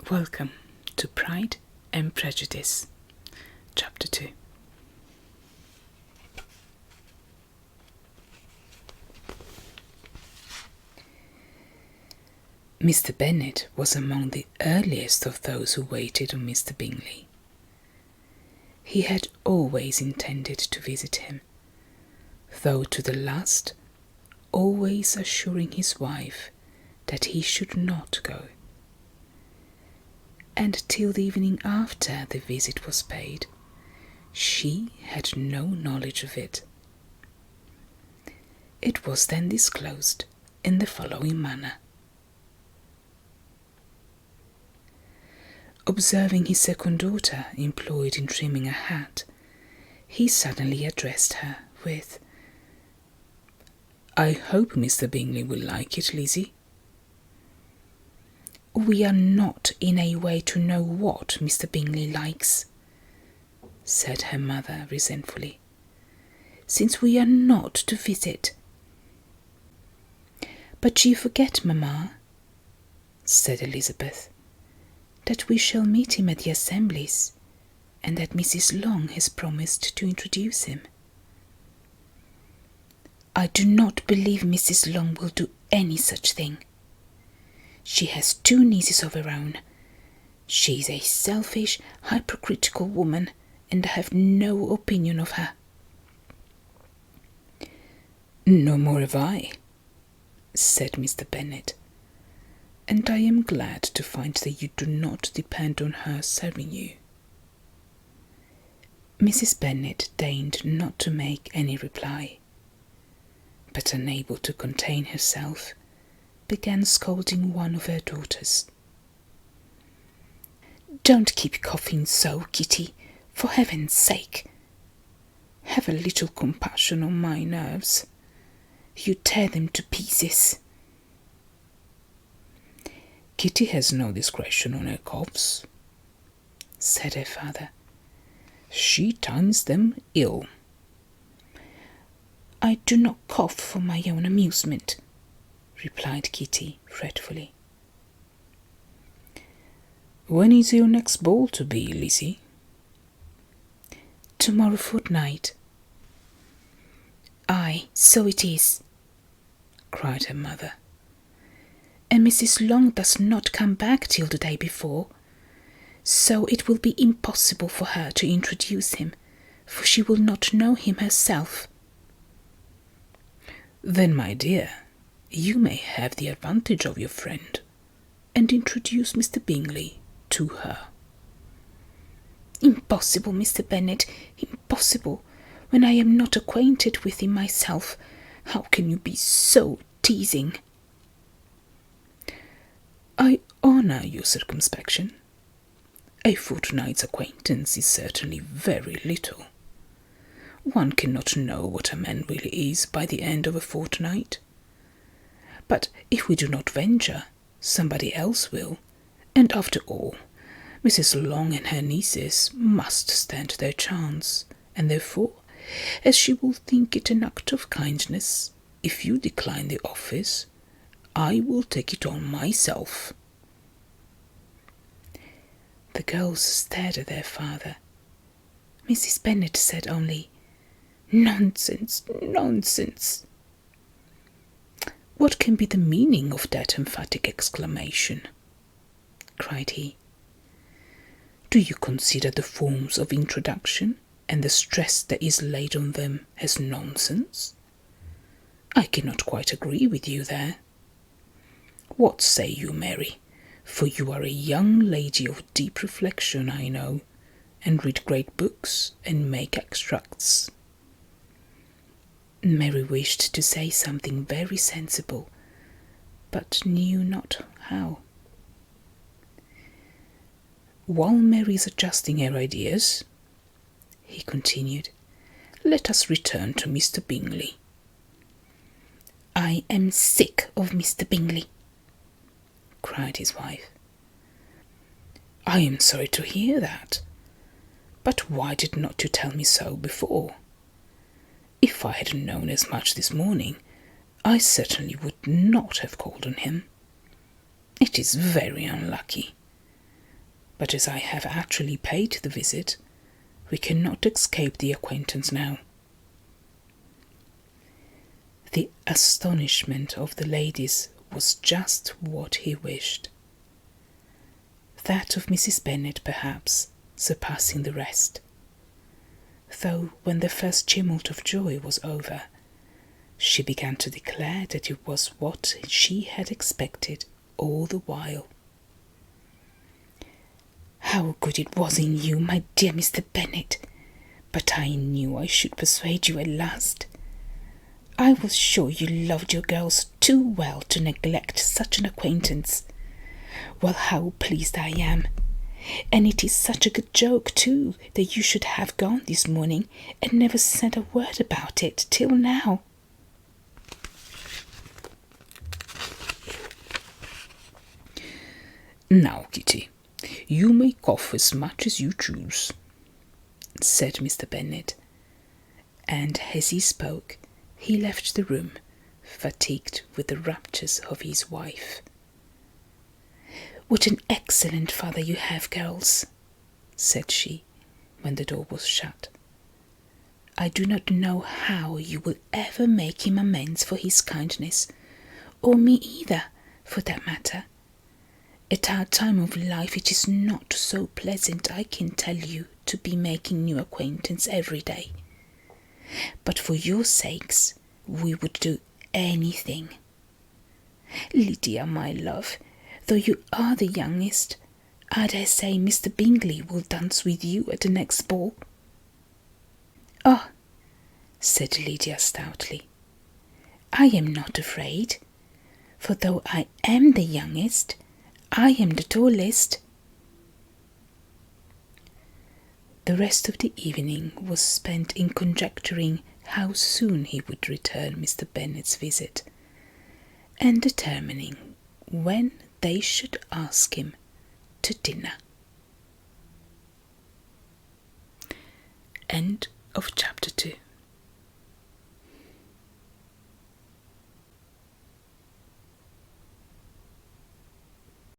Welcome to Pride and Prejudice, Chapter 2. Mr. Bennet was among the earliest of those who waited on Mr. Bingley. He had always intended to visit him, though to the last always assuring his wife that he should not go. And till the evening after the visit was paid, she had no knowledge of it. It was then disclosed in the following manner. Observing his second daughter employed in trimming a hat, he suddenly addressed her with, "I hope Mr. Bingley will like it, Lizzie." "We are not in a way to know what Mr. Bingley likes," said her mother resentfully, "since we are not to visit." "But you forget, mamma," said Elizabeth, "that we shall meet him at the assemblies, and that Mrs. Long has promised to introduce him." "I do not believe Mrs. Long will do any such thing. She has 2 nieces of her own. She is a selfish, hypocritical woman, and I have no opinion of her." "No more have I," said Mr. Bennet, "and I am glad to find that you do not depend on her serving you." Mrs. Bennet deigned not to make any reply, but unable to contain herself, began scolding one of her daughters. "Don't keep coughing so, Kitty, for heaven's sake. Have a little compassion on my nerves. You tear them to pieces." "Kitty has no discretion on her coughs," said her father. "She times them ill." "I do not cough for my own amusement," replied Kitty fretfully. "When is your next ball to be, Lizzie?" "Tomorrow fortnight." "Aye, so it is," cried her mother. "And Mrs. Long does not come back till the day before, so it will be impossible for her to introduce him, for she will not know him herself." "Then, my dear, you may have the advantage of your friend, and introduce Mr. Bingley to her." "Impossible, Mr. Bennet, impossible, when I am not acquainted with him myself. How can you be so teasing?" "I honour your circumspection. A fortnight's acquaintance is certainly very little. One cannot know what a man really is by the end of a fortnight. But if we do not venture, somebody else will, and after all, Mrs. Long and her nieces must stand their chance, and therefore, as she will think it an act of kindness, if you decline the office, I will take it on myself." The girls stared at their father. Mrs. Bennet said only, "Nonsense, nonsense." "What can be the meaning of that emphatic exclamation?" cried he. "Do you consider the forms of introduction and the stress that is laid on them as nonsense? I cannot quite agree with you there. What say you, Mary? For you are a young lady of deep reflection, I know, and read great books and make extracts." Mary wished to say something very sensible, but knew not how. "While Mary is adjusting her ideas," he continued, "let us return to Mr. Bingley." "I am sick of Mr. Bingley," cried his wife. "I am sorry to hear that. But why did not you tell me so before? If I had known as much this morning, I certainly would not have called on him. It is very unlucky. But as I have actually paid the visit, we cannot escape the acquaintance now." The astonishment of the ladies was just what he wished. That of Mrs. Bennet, perhaps, surpassing the rest. Though when the first tumult of joy was over, she began to declare that it was what she had expected all the while. "How good it was in you, my dear Mr. Bennet! But I knew I should persuade you at last. I was sure you loved your girls too well to neglect such an acquaintance. Well, how pleased I am! And it is such a good joke, too, that you should have gone this morning and never said a word about it till now." "Now, Kitty, you may cough as much as you choose," said Mr. Bennet, and as he spoke, he left the room, fatigued with the raptures of his wife. "What an excellent father you have, girls," said she, when the door was shut. "I do not know how you will ever make him amends for his kindness, or me either, for that matter. At our time of life it is not so pleasant, I can tell you, to be making new acquaintance every day. But for your sakes we would do anything. Lydia, my love, though you are the youngest, I dare say Mr. Bingley will dance with you at the next ball." "Oh," said Lydia stoutly, "I am not afraid, for though I am the youngest, I am the tallest." The rest of the evening was spent in conjecturing how soon he would return Mr. Bennet's visit, and determining when they should ask him to dinner. End of chapter 2.